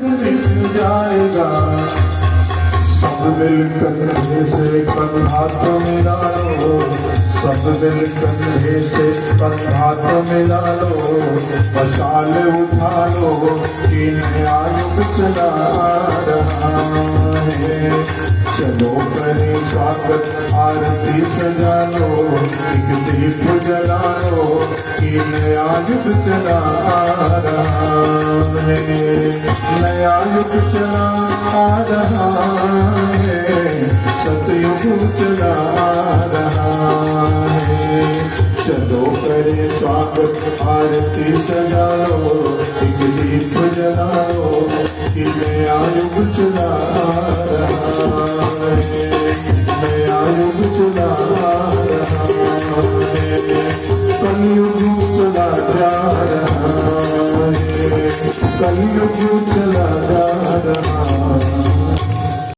मिट जाएगा। सब दिल कंधे से कंधा तो मिला लो, सब दिल कंधे से कंधा तो मिला लो, मशाल उठा लो कि नया युग चला रहा है। चलो करे स्वागत आरती सजा लो, एक दीप जला लो कि नया युग चला रहा है। नया युग चला रहा है, सतयुग चला रहा है। चलो करे स्वागत आरती सजा लो, एक दीप जला लो कि नया युग चला